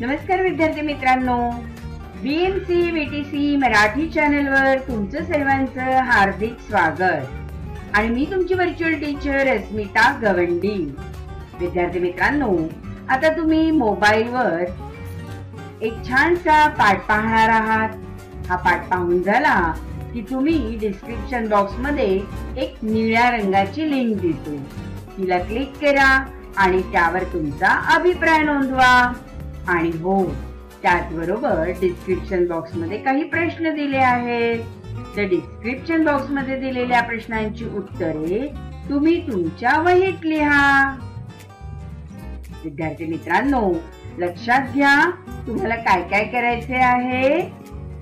नमस्कार विद्यार्थी मित्रांनो, BMC VTC मराठी चॅनलवर तुमचं सर्वांचं हार्दिक स्वागत। आणि मी तुमची व्हर्च्युअल टीचर अस्मिता गवंडी। विद्यार्थी मित्रांनो, आता तुम्ही मोबाईलवर एक छानसा पाठ पाहणार आहात। हा पाठ पाहून झाला की तुम्ही डिस्क्रिप्शन बॉक्स मध्ये एक निळ्या रंगाची लिंक दिसेल, तिला क्लिक करा आणि त्यावर तुमचा अभिप्राय नोंदवा। आणि हो, त्याचबरोबर डिस्क्रिप्शन बॉक्स मध्ये काही प्रश्न दिले आहेत। तर डिस्क्रिप्शन बॉक्स मध्ये दिलेल्या प्रश्नांची उत्तरे तुम्ही तुमच्या वहीत लिहा। विद्यार्थी मित्रांनो, लक्षात घ्या, तुम्हाला काय काय करायचे आहे।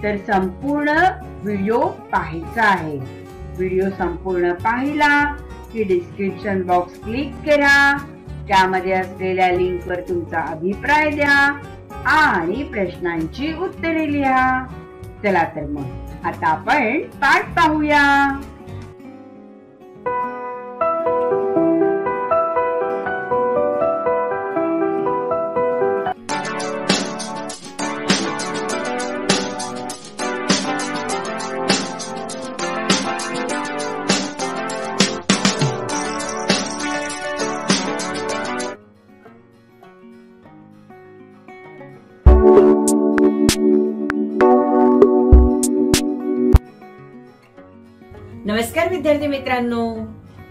तर संपूर्ण व्हिडिओ पाहायचा आहे। व्हिडिओ संपूर्ण पाहिला की डिस्क्रिप्शन बॉक्स क्लिक करा, त्यामध्ये असलेल्या लिंकवर तुमचा अभिप्राय द्या आणि प्रश्नांची उत्तरे लिहा। चला तर मग आता आपण पाठ पाहूया। नमस्कार विद्यार्थी मित्रांनो,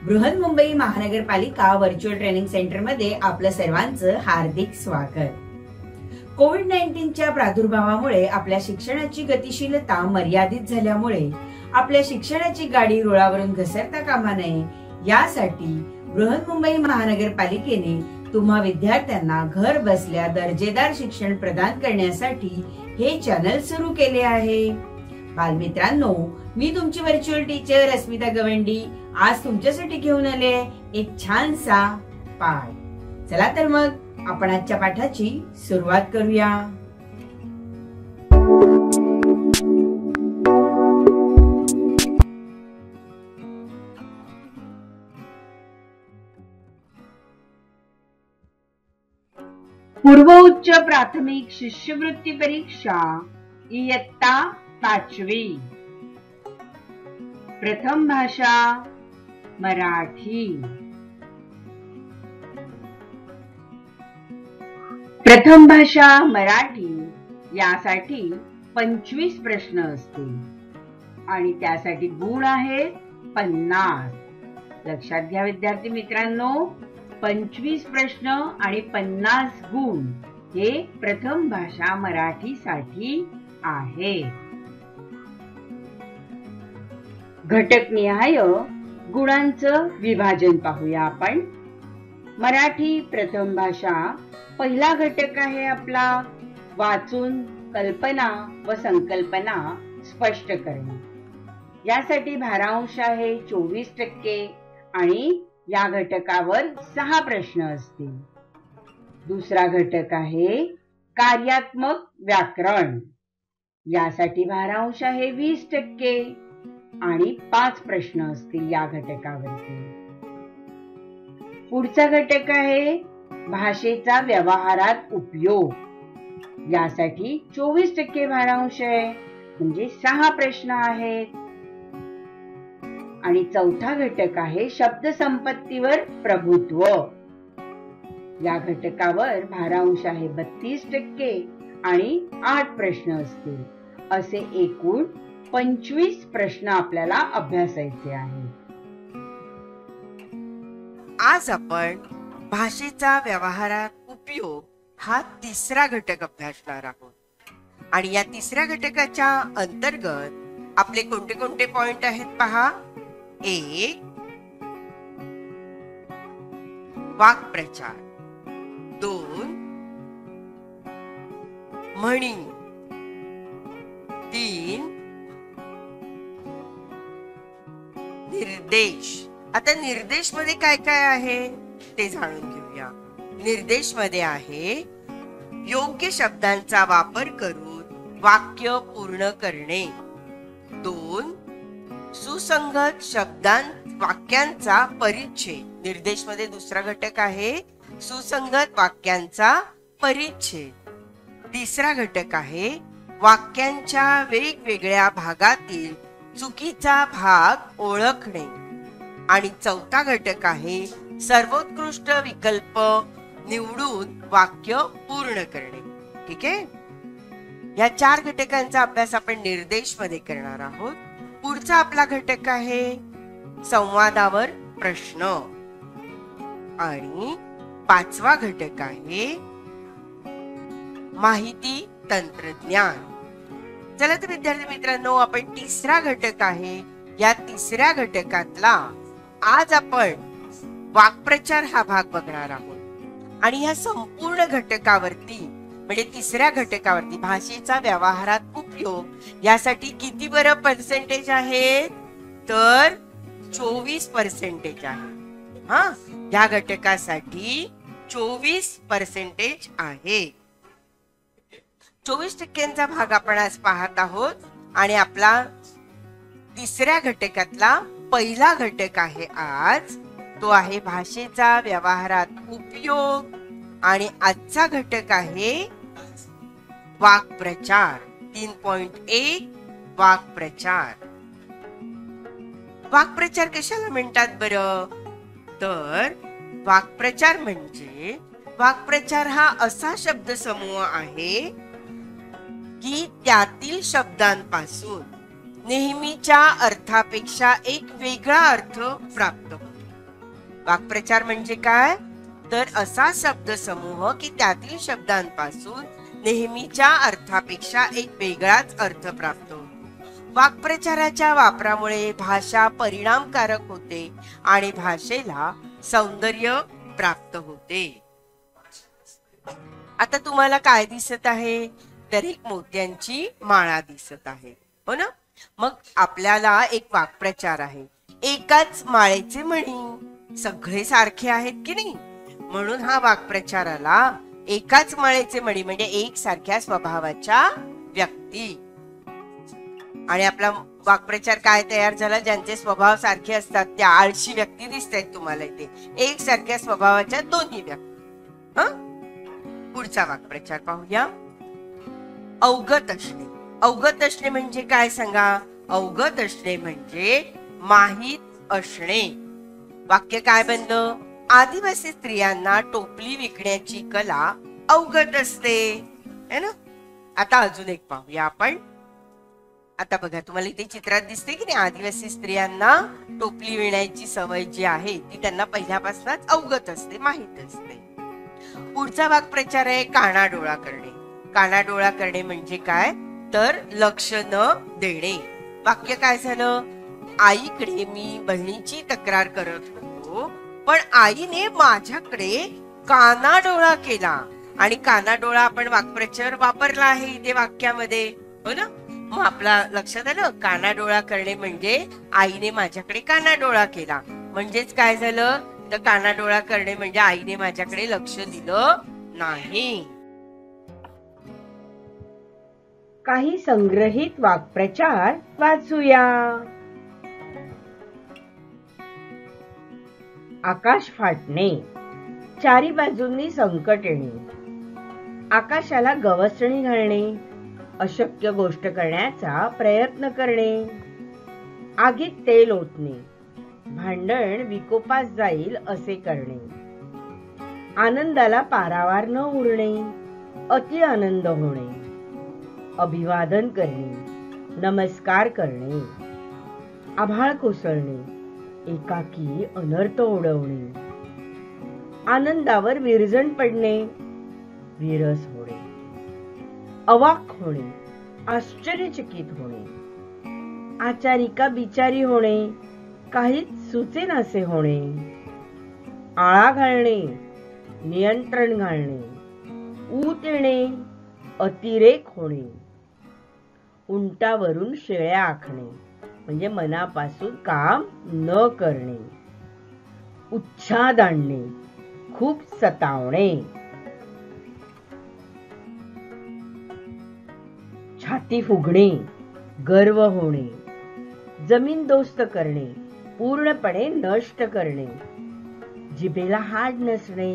बृहन्मुंबई महानगरपालिका व्हर्च्युअल ट्रेनिंग सेंटर मध्ये आपलं सर्वांचं हार्दिक स्वागत। कोविड-19च्या प्रादुर्भावामुळे आपल्या शिक्षणाची गतिशीलता मर्यादित झाल्यामुळे आपल्या शिक्षणाची गाडी रुळावरून घसरता कामा नये, यासाठी बृहन्मुंबई महानगरपालिकेने तुम्हा विद्यार्थ्यांना घर बसल्या दर्जेदार शिक्षण प्रदान करण्यासाठी हे चॅनल सुरू केले आहे। बालमित्रांनो, मी तुमची व्हर्च्युअल टीचर अस्मिता गवंडी आज तुमच्यासाठी घेऊन आले एक छानसा पाठ। चला तर मग आपण आजच्या पाठाची सुरुवात करूया। पूर्व उच्च प्राथमिक शिष्यवृत्ती परीक्षा इयत्ता 5वी। प्रथम भाषा मराठी। प्रथम भाषा मराठी यासाठी 25 प्रश्न असतील आणि त्यासाठी गुण आहेत 50। लक्षात घ्या विद्यार्थी मित्रांनो, 25 प्रश्न आणि 50 गुण हे प्रथम भाषा मराठी साठी आहे। घटकनिहाय गुणांचं विभाजन पाहूया आपण। मराठी प्रथम भाषा पहिला घटक आहे आपला वाचून कल्पना व संकल्पना स्पष्ट करणे। यासाठी भारांश आहे 24% आणि या घटकावर 6 प्रश्न असतील। दुसरा घटक आहे कार्यात्मक व्याकरण, यासाठी भारांश आहे 20% आणि 5 प्रश्न असतील या घटकावरती। पुढचा घटक आहे भाषेचा व्यवहारात उपयोग, यासाठी 24% भारांश आहे, म्हणजे 6 प्रश्न आहेत। आणि चौथा घटक आहे शब्द संपत्तीवर प्रभुत्व, या घटकावर भारांश आहे 32% आणि 8 प्रश्न असतील। असे एकूण 25 प्रश्न आपल्याला अभ्यासायचे आहेत। आज आपण भाषेचा व्यवहारात उपयोग हा तिसरा घटक अभ्यासणार आहोत। आणि या तिसऱ्या घटकाच्या अंतर्गत आपले कोणते कोणते पॉइंट आहेत पहा। 1. वाक्प्रचार, 2. म्हणी, 3. निर्देश। आता निर्देश मध्ये काय काय आहे ते जाणून घेऊया। निर्देश मध्ये आहे योग्य शब्दांचा वापर करून वाक्य पूर्ण करणे। 2. सुसंगत वाक्यांचा परिच्छेद। निर्देश मध्ये दुसरा घटक आहे सुसंगत वाक्यांचा परिच्छेद। तिसरा घटक आहे वाक्यांच्या वेगवेगळ्या भागातील चुकीचा भाग ओळखणे. आणि चौथा घटक आहे सर्वोत्कृष्ट विकल्प निवडून वाक्य पूर्ण करणे. ठीक आहे, या 4 घटकांचा अभ्यास आपण निर्देश मध्ये करणार आहोत. पुढचा आपला घटक आहे संवादावर प्रश्न आणि 5वा घटक आहे माहिती तंत्रज्ञान. चला तर विद्यार्थी मित्रांनो, आपण तिसरा घटक आहे. या तिसऱ्या घटकातला आज आपण वाक्प्रचार हा भाग बघणार आहोत. आणि या संपूर्ण घटकावरती म्हणजे तिसऱ्या घटकावरती भाषेचा व्यवहारात उपयोग यासाठी किती बरं पर्सेंटेज आहे, तर 24% आहे. हा, या घटकासाठी 24% आहे. 24% भाग आपण आज पाहत आहोत. आणि आपला तिसऱ्या घटकातला पहिला घटक आहे आज, तो आहे भाषेचा व्यवहारात उपयोग. आणि आजचा घटक आहे वाक्प्रचार 3.1 वाक्प्रचार. वाक्प्रचार कशाला म्हणतात बरं, तर वाक्प्रचार म्हणजे वाक्प्रचार हा असा शब्दसमूह आहे की त्यातील शब्दांपासून नेहमीच्या अर्थापेक्षा एक वेगळा अर्थ प्राप्त होतो. वाक्प्रचार म्हणजे काय, तर असा शब्दसमूह की त्यातील शब्दांपासून नेहमीच्या अर्थापेक्षा एक वेगळाच अर्थ प्राप्त होतो. वाक्प्रचाराच्या वापरामुळे भाषा परिणामकारक होते आणि भाषेला सौंदर्य प्राप्त होते. आता तुम्हाला काय दिसत आहे, तर एक मोत्यांची माळा दिसत आहे, हो ना. मग आपल्याला एक वाक्प्रचार आहे. एकाच माळेचे मणी सगळे सारखे आहेत की नाही, म्हणून हा वाक्प्रचाराला एकाच माळेचे मणी म्हणजे एक सारख्या स्वभावाच्या व्यक्ती. आणि आपला वाक्प्रचार काय तयार झाला, ज्यांचे स्वभाव सारखे असतात त्या आळशी व्यक्ती दिसत आहेत तुम्हाला इथे, एक सारख्या स्वभावाच्या दोन्ही व्यक्ती. पुढचा वाक्प्रचार पाहूया. अवगत असणे. अवगत असणे म्हणजे काय सांगा, अवगत असणे म्हणजे माहित असणे. वाक्य काय बनलं, आदिवासी स्त्रियांना टोपली विकण्याची कला अवगत असते, है ना. आता अजून एक पाहूया आपण. आता बघा, तुम्हाला इथे चित्रात दिसते की नाही, आदिवासी स्त्रियांना टोपली विणायची सवय जी आहे ती त्यांना पहिल्यापासूनच अवगत असते, माहित असते. पुढचा वाक्प्रचार आहे कानाडोळा करणे. कानाडोळा करणे म्हणजे काय, तर लक्ष न देणे. वाक्य काय झालं, आईकडे मी बहिणीची तक्रार करत होतो, पण आईने माझ्याकडे कानाडोळा केला. आणि कानाडोळा आपण वाक्प्रचार वापरला आहे इथे वाक्यामध्ये, हो ना. मग आपला लक्षात आलं, कानाडोळा करणे म्हणजे आईने माझ्याकडे कानाडोळा केला. म्हणजेच काय झालं, तर कानाडोळा करणे म्हणजे आईने माझ्याकडे लक्ष दिलं नाही. काही संग्रहित वाक्प्रचार वाचूया. आकाश फाटणे, चारी बाजूंनी संकट येणे, आकाशाला गवसणी घालणे, अशक्य गोष्ट करण्याचा प्रयत्न करणे, आगीत तेल ओतणे, भांडण विकोपास जाईल असे करणे, आनंदाला पारावार न उरणे, अति आनंद होणे, अभिवादन करणे, नमस्कार करणे, आभाळ कोसळणे, एकाकी अनर्थ ओढवणे, आनंदावर विरजण पडणे, विरस होणे, अवाक होणे, आश्चर्यचकित होणे, आचारिका बिचारी होणे, काहीच सुचेनासे होणे, आळा घालणे, नियंत्रण घालणे, ऊत येणे, अतिरेक होणे, उंटावरून शेळ्या आखणे म्हणजे मनापासून काम न करणे, उच्छाद आणणे, खूप सतावणे, छाती फुगणे, गर्व होणे, जमीन दोस्त करणे, पूर्णपणे नष्ट करणे, जिभेला हाड नसणे,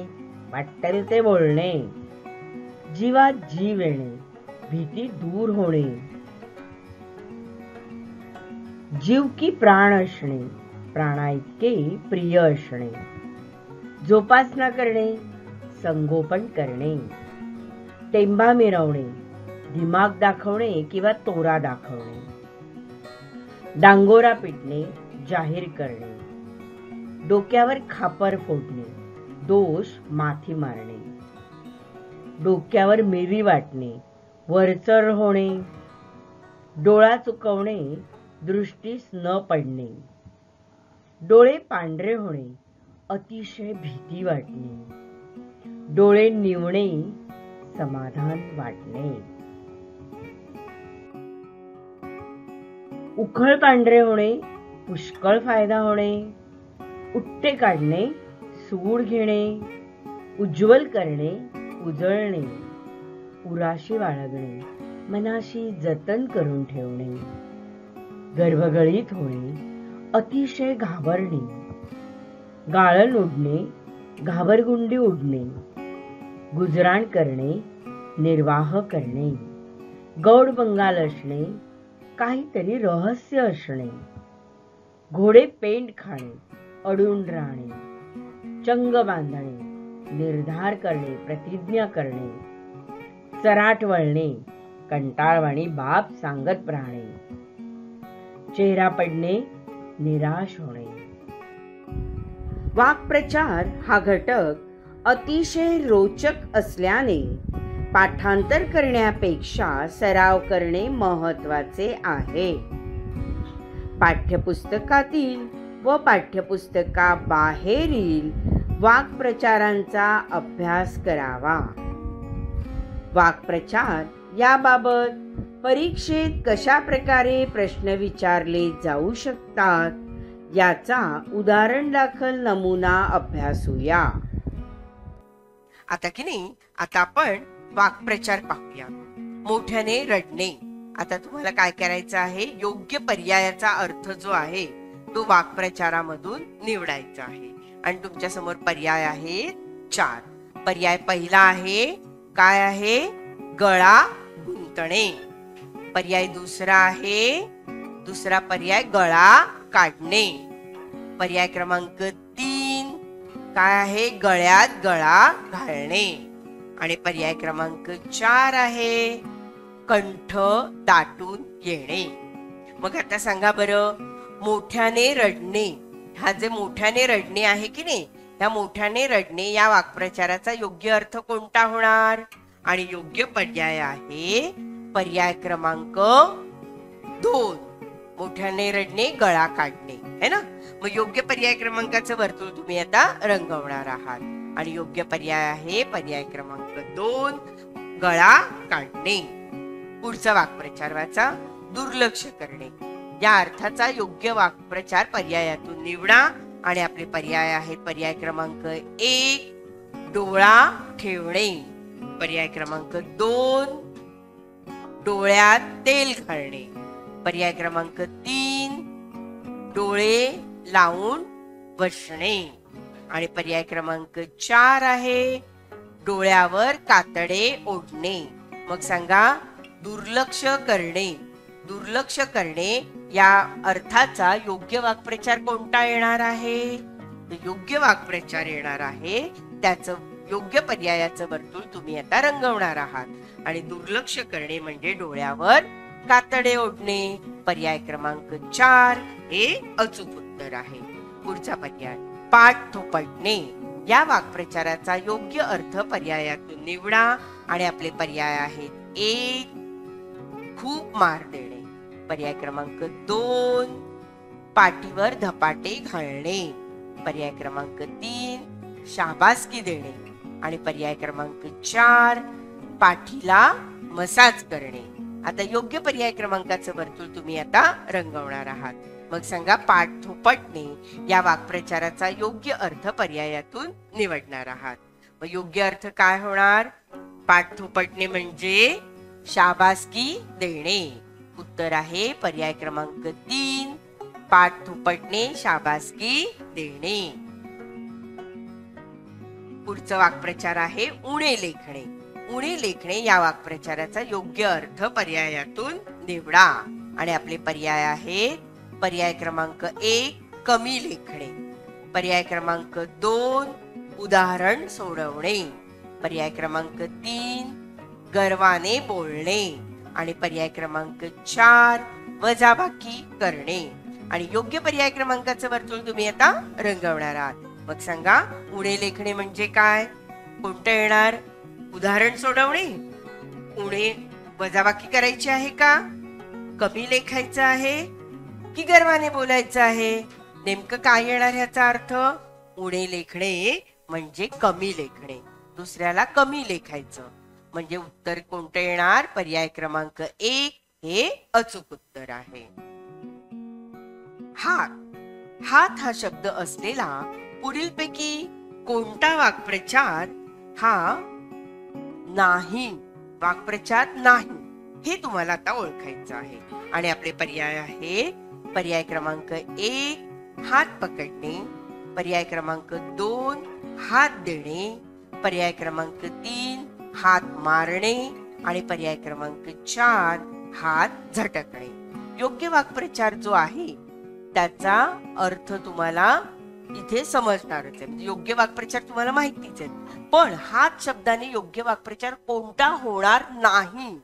वाटेल ते बोलणे, जीवात जीव येणे, भीती दूर होणे, जीव की प्राण असणे, प्राणाइतके प्रिय असणे, जोपासना करणे, संगोपन करणे, टेंबा मिरवणे, दिमाग दाखवणे किंवा तोरा दाखवणे, डांगोरा पिटणे, जाहीर करणे, डोक्यावर खापर फोडणे, दोष माथी मारणे, डोक्यावर मिरी वाटणे, वरचढ होणे, डोळा चुकवणे, दृष्टीस न पडणे, डोळे पांढरे होणे, अतिशय भीती वाटणे, डोळे निवणे, समाधान वाटणे, उखळ पांढरे होणे, पुष्कळ फायदा होणे, उट्टे काढणे, सूड घेणे, उज्ज्वल करणे, उजळणे, उराशी बाळगणे, मनाशी जतन करून ठेवणे, गर्भगळीत होणे, अतिशय घाबरणे, गाळण उडणे, घाबरगुंडी उडणे, गुजराण करणे, निर्वाह करणे, गौड बंगाल असणे, काहीतरी रहस्य असणे, घोडे पेंड खाणे, अडून राहणे, चंग बांधणे, निर्धार करणे, प्रतिज्ञा करणे, चराट वळणे, कंटाळवाणी बाप सांगत राहणे, चेहरा पडणे, निराश होणे. वाक्प्रचार हा घटक अतिशय रोचक असल्याने पाठांतर करण्यापेक्षा सराव करणे महत्वाचे आहे. पाठ्यपुस्तकातील व पाठ्यपुस्तकाबाहेरील वाक्प्रचारांचा अभ्यास करावा. वाक्प्रचार याबाबत परीक्षेत कशा प्रकारे प्रश्न विचारले जाऊ शकतात याचा उदाहरण दाखल नमुना अभ्यासूया. आता की नाही, आता आपण वाक्प्रचार पाहूया. मोठ्याने रडणे. आता तुम्हाला काय करायचं आहे, योग्य पर्यायाचा अर्थ जो आहे तो वाक्प्रचारामधून निवडायचा आहे. आणि तुमच्या समोर पर्याय आहेत 4. पर्याय पहिला आहे, काय आहे, गळा गुंतणे. पर्याय दुसरा आहे, दुसरा पर्याय गळा काढणे. पर्याय क्रमांक 3 काय आहे, गळ्यात गळा घालणे. आणि पर्याय क्रमांक 4 आहे, कंठ दाटून येणे. मग आता सांगा बरं, मोठ्याने रडणे, हा जे मोठ्याने रडणे आहे की नाही, या मोठ्याने रडणे या वाक्प्रचाराचा योग्य अर्थ कोणता होणार? आणि योग्य पर्याय आहे पर्याय क्रमांक 2, मोठ्याने रडणे, गळा काढणे, है ना. मग योग्य पर्याय क्रमांकाचं वर्तुळ तुम्ही आता रंगवणार आहात. आणि योग्य पर्याय आहे पर्याय क्रमांक 2, गळा काढणे. पुढचा वाक्प्रचार वाचा, दुर्लक्ष करणे. या अर्थाचा योग्य वाक्प्रचार पर्यायातून निवडा. आणि आपले पर्याय आहेत पर्याय क्रमांक 1, डोळा ठेवणे. पर्याय क्रमांक 2, डोळ्यात तेल घालणे. पर्याय क्रमांक 3, डोळे लावून बसणे. आणि पर्याय क्रमांक 4 आहे, डोळ्यावर कातडे ओढणे. मग सांगा, दुर्लक्ष करणे. दुर्लक्ष करणे या अर्थाचा योग्य वाक्प्रचार कोणता येणार आहे? योग्य वाक्प्रचार येणार आहे, त्याचं योग्य पर्यायाचं वर्तुळ तुम्ही आता रंगवणार आहात. आणि दुर्लक्ष करणे म्हणजे डोळ्यावर कातडे ओढणे. पर्याय क्रमांक 4 हे अचूक उत्तर आहे. पुढचा पर्याय, पाठ थोपटणे. या वाक्प्रचाराचा योग्य अर्थ पर्यायातून निवडा. आणि आपले पर्याय आहेत 1, खूप मार देणे. पर्याय क्रमांक 2, पाठीवर धपाटे घालणे. पर्याय क्रमांक 3, शाबासकी देणे. आणि पर्याय क्रमांक 4, पाठीला मसाज करणे. आता योग्य पर्याय क्रमांकाचं वर्तुळ तुम्ही आता रंगवणार आहात. मग सांगा, पाठ थोपटणे या वाक्प्रचाराचा योग्य अर्थ पर्यायातून निवडणार आहात. मग योग्य अर्थ काय होणार? पाठ थोपटणे म्हणजे शाबासकी देणे. उत्तर आहे पर्याय क्रमांक 3, पाठ थोपटणे, शाबासकी देणे. पुढचं वाक्प्रचार आहे उणे लेखणे. उणे लेखणे या वाक्प्रचाराचा योग्य अर्थ पर्यायातून निवडा. आणि आपले पर्याय आहेत: पर्याय क्रमांक 1 कमी लेखणे, पर्याय क्रमांक 2 उदाहरण सोडवणे, पर्याय क्रमांक 3 गर्वाने बोलणे आणि पर्याय क्रमांक 4 वजाबाकी करणे. आणि योग्य पर्याय क्रमांकाचं वर्तुळ तुम्ही आता रंगवणार आहात. मग सांगा, उणे लेखणे म्हणजे काय? कोणतं येणार? उदाहरण सोडवणे, उणे वजाबाकी करायची आहे का, कमी लेखायचं आहे की गर्वाने बोलायचं आहे? नेमकं काय येणार ह्याचा अर्थ? उणे लेखणे म्हणजे कमी लेखणे, दुसऱ्याला कमी लेखायचं. म्हणजे उत्तर कोणतं येणार? पर्याय क्रमांक 1 हे अचूक उत्तर आहे. हात. हात हा शब्द असलेला पुढीलपैकी कोणता वाक्प्रचार हा नाही, वाक्प्रचार नाही, हे तुम्हाला आता ओळखायचं आहे. आणि आपले पर्याय आहे: पर्याय क्रमांक 1 हात पकडणे, पर्याय क्रमांक 2 हात देणे, पर्याय क्रमांक 3 हात मारणे आणि पर्याय क्रमांक 4 हात झटकणे. योग्य वाक्प्रचार जो आहे त्याचा अर्थ तुम्हाला इथे समजणारच आहे. म्हणजे योग्य वाक्प्रचार तुम्हाला माहितीच आहे, पण हात शब्दाने योग्य वाक्प्रचार कोणता होणार नाही?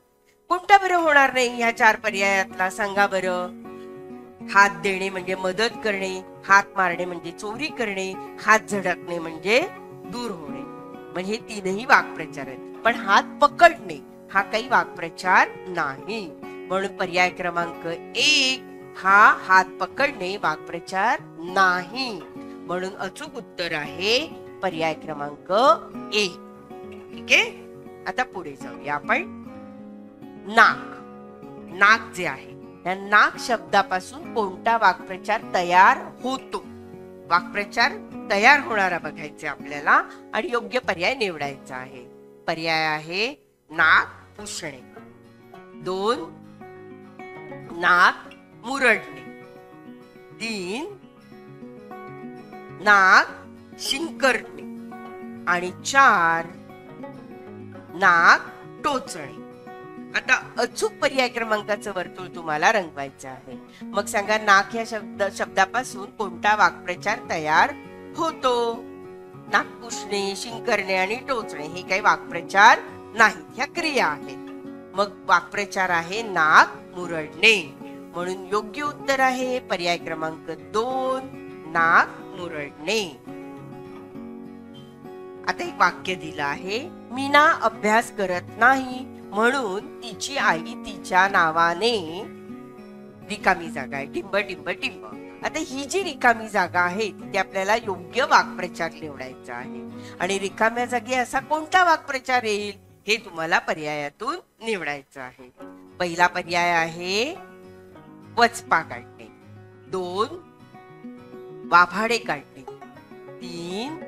कोणता बरं होणार नाही ह्या 4 पर्यायातला? सांगा बरं. हात देणे म्हणजे मदत करणे, हात मारणे म्हणजे चोरी करणे, हात झटकणे म्हणजे दूर होणे. म्हणजे हे 3ही वाक्प्रचार आहेत. पण हात पकडणे हा काही वाक्प्रचार नाही. म्हणून पर्याय क्रमांक 1 हा हात पकडणे वाक्प्रचार नाही. म्हणून अचूक उत्तर आहे पर्याय क्रमांक 1. ठीक आहे. आता पुढे जाऊया आपण. नाक. नाक जे आहे, या नाक शब्दापासून कोणता वाक्प्रचार तयार होतो? वाक्प्रचार तयार होणारा बघायचे आपल्याला आणि योग्य पर्याय निवडायचा आहे. पर्याय आहे: नाक पुसणे, 2 नाक मुरडणे, 3 नाक शिंकरणे आणि 4 नाक टोचणे. आता अचूक पर्याय क्रमांकाचं वर्तुळ तुम्हाला रंगवायचं आहे. मग सांगा, नाक या शब्दापासून कोणता वाक्प्रचार तयार होतो? नाक पुसणे, शिंकरणे आणि टोचणे हे काही वाक्प्रचार नाहीत, ह्या क्रिया आहेत. मग वाक्प्रचार आहे नाक मुरडणे. म्हणून योग्य उत्तर आहे पर्याय क्रमांक 2 नाक मुरडणे. आता एक वाक्य दिलं आहे: मीना अभ्यास करत नाही म्हणून तिची आई तिच्या नावाने रिकामी जागा आहे, टिंब टिंब टिंब. आता ही जी रिकामी जागा आहे ती आपल्याला योग्य वाक्प्रचार निवडायचा आहे. आणि रिकाम्या जागी असा कोणता वाक्प्रचार येईल हे तुम्हाला पर्यायातून निवडायचं आहे. पहिला पर्याय आहे वचपा काढणे, 2 वाभाडे काढणे, 3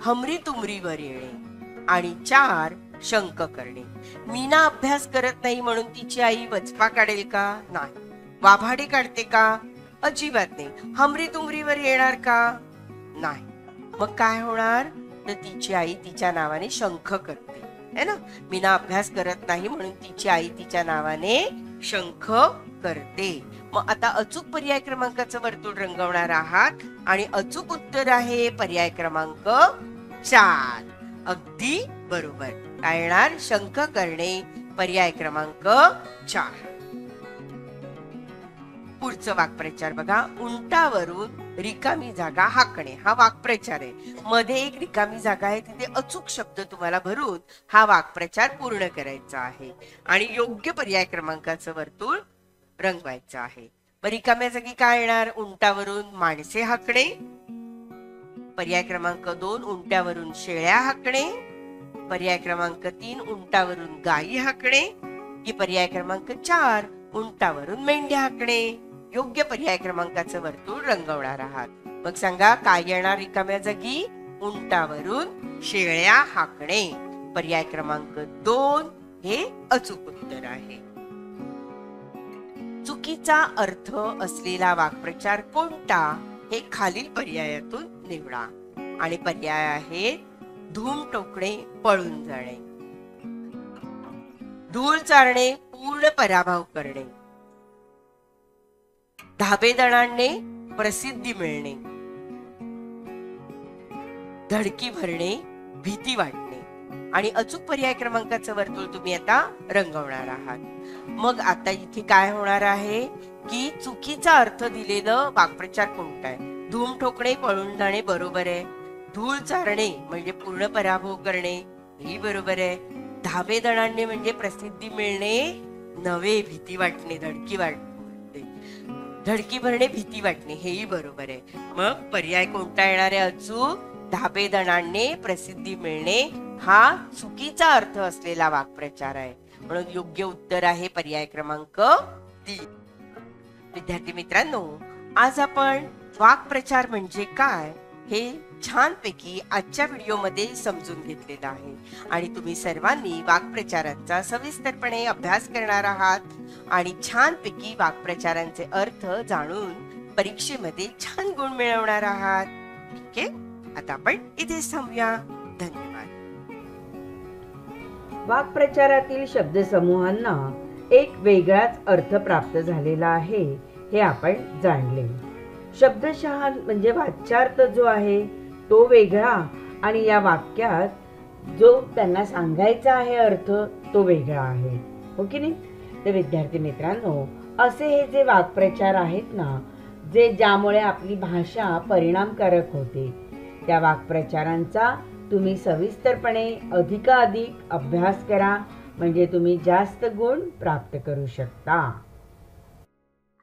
हमरी तुमरीवर येणे आणि 4 शंक करणे. मीना अभ्यास करत नाही म्हणून तिची आई वचपा काढेल का? नाही. वाभाडे काढते का? अजिबात नाही. हमरी तुमरीवर येणार का? नाही. मग काय होणार? तर तिची आई तिच्या नावाने शंख करते, है ना. मीना अभ्यास करत नाही म्हणून तिची आई तिच्या नावाने शंख करते. मग आता अचूक पर्याय क्रमांकाचं वर्तुळ रंगवणार आहात आणि अचूक उत्तर आहे पर्याय क्रमांक 4. अगदी बरोबर. काय येणार? शंख करणे, पर्याय क्रमांक 4. पुढचं वाक्प्रचार बघा. उंटावरून रिकामी जागा हाकणे हा वाक्प्रचार आहे. मध्ये एक रिकामी जागा आहे, तिथे अचूक शब्द तुम्हाला भरून हा वाक्प्रचार पूर्ण करायचा आहे आणि योग्य पर्याय क्रमांकाचं वर्तुळ रंगवायचं आहे. रिकाम्या जागी काय येणार? उंटावरून माणसे हाकणे, पर्याय क्रमांक 2 उंट्यावरून शेळ्या हाकणे, पर्याय क्रमांक 3 उंटावरून गायी हाकणे की पर्याय क्रमांक 4 उंटावरून मेंढ्या हाकणे. योग्य पर्याय क्रमांकाचं वर्तुळ रंगवणार आहात. मग सांगा, काय येणार रिकाम्या जागी? उंटावरून शेळ्या हाकणे, पर्याय क्रमांक 2 हे अचूक उत्तर आहे. चुकीचा अर्थ असलेला वाक्प्रचार कोणता हे खालील पर्यायातून निवडा. आणि पर्याय आहे धूम टोकणे, पळून जाणे, धूळ चारणे, पूर्ण पराभव करणे. धाबेदणांनी प्रसिद्धी मिळणे. धडकी भरणे, भीती वाटणे. आणि अचूक पर्याय क्रमांकाचं वर्तुळ तुम्ही आता रंगवणार आहात. मग आता इथे काय होणार आहे की चुकीचा अर्थ दिलेलं वाक्प्रचार कोणता आहे? धूम ठोकणे, पळून जाणे बरोबर आहे. धूळ चारणे म्हणजे पूर्ण पराभव करणे, ही बरोबर आहे. धाबेदणांनी म्हणजे प्रसिद्धी मिळणे नव्हे, भीती वाटणे, धडकी वाटणे. धडकी भरणे, भीती वाटणे, हेही बरोबर आहे. मग पर्याय कोणता येणार आहे अचूक? धाबेदणांनी प्रसिद्धी मिळणे हा चुकीचा अर्थ असलेला वाक्प्रचार आहे. म्हणून योग्य उत्तर आहे पर्याय क्रमांक 3. विद्यार्थी मित्रांनो, आज आपण वाक्प्रचार म्हणजे काय हे छानपैकी आजच्या व्हिडिओमध्ये समजून घेतलेलं आहे. आणि तुम्ही सर्वांनी वाक्प्रचारांचा सविस्तरपणे अभ्यास करणार आहात आणि छानपैकी वाक्प्रचारांचे अर्थ जाणून परीक्षेमध्ये छान गुण मिळवणार आहात. ठीक आहे, आता आपण इथेच थांबूया. धन्यवाद. वाक्प्रचारातील शब्दसमूहांना एक वेगळाच अर्थ प्राप्त झालेला आहे हे आपण जाणले. शब्दशः म्हणजे वाच्यार्थ जो आहे तो वेगळा आणि या वाक्यात जो त्यांना सांगायचा आहे अर्थ तो वेगळा आहे, हो की नाही? तर विद्यार्थी मित्रांनो, असे हे जे वाक्प्रचार आहेत ना, ज्यामुळे आपली भाषा परिणामकारक होते, त्या वाक्प्रचारांचा तुम्ही सविस्तरपणे अधिकाधिक अभ्यास करा, म्हणजे तुम्ही जास्त गुण प्राप्त करू शकता.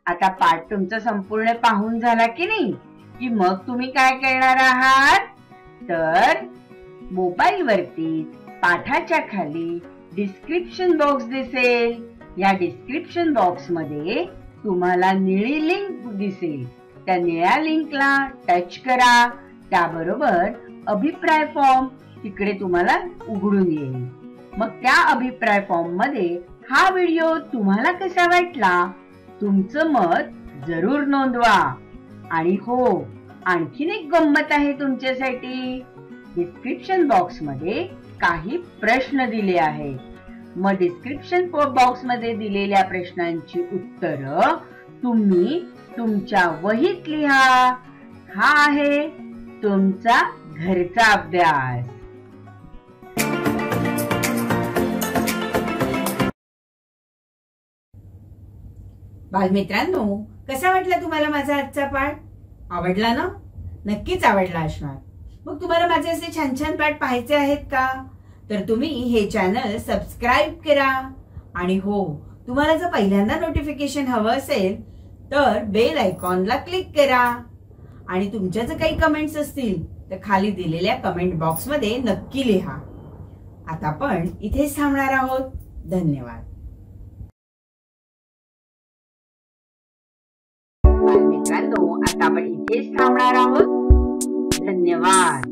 आता पाठ तुमचा संपूर्ण पाहून झाला की नाही, की मग तुम्ही काय करणार आहात? तर मोबाईल वरती पाठाच्या खाली डिस्क्रिप्शन बॉक्स दिसेल. या डिस्क्रिप्शन बॉक्स मध्ये तुम्हाला निळी लिंक दिसेल. त्या निळ्या लिंकला टच करा. त्याबरोबर अभिप्राय फॉर्म तिकडे तुम्हाला उघडून येईल. मग त्या अभिप्राय फॉर्म मध्ये हा व्हिडिओ तुम्हाला कसा वाटला तुमचं मत जरूर नोंदवा. आणि हो, आणखीन एक गंमत आहे तुमच्यासाठी. डिस्क्रिप्शन बॉक्स मध्ये काही प्रश्न दिले आहेत. मग डिस्क्रिप्शन बॉक्स मध्ये दिलेल्या प्रश्नांची उत्तरं तुम्ही तुमच्या वहीत लिहा. हा आहे तुमचा घरचा अभ्यास. बालमित्रांनो, कसा वाटला तुम्हाला माझा आजचा पाठ? आवडला ना? नक्कीच आवडला असणार. मग तुम्हाला माझे असे छान छान पाठ पाहायचे आहेत का? तर तुम्ही हे चॅनल सबस्क्राईब करा. आणि हो, तुम्हाला जर पहिल्यांदा नोटिफिकेशन हवं असेल तर बेल आयकॉनला क्लिक करा. आणि तुमच्या जर काही कमेंट्स असतील तर खाली दिलेल्या कमेंट बॉक्स मध्ये नक्की लिहा. आता आपण इथेच थांबणार आहोत. धन्यवाद. मित्रांनो, आता आपण इथेच थांबणार आहोत. धन्यवाद.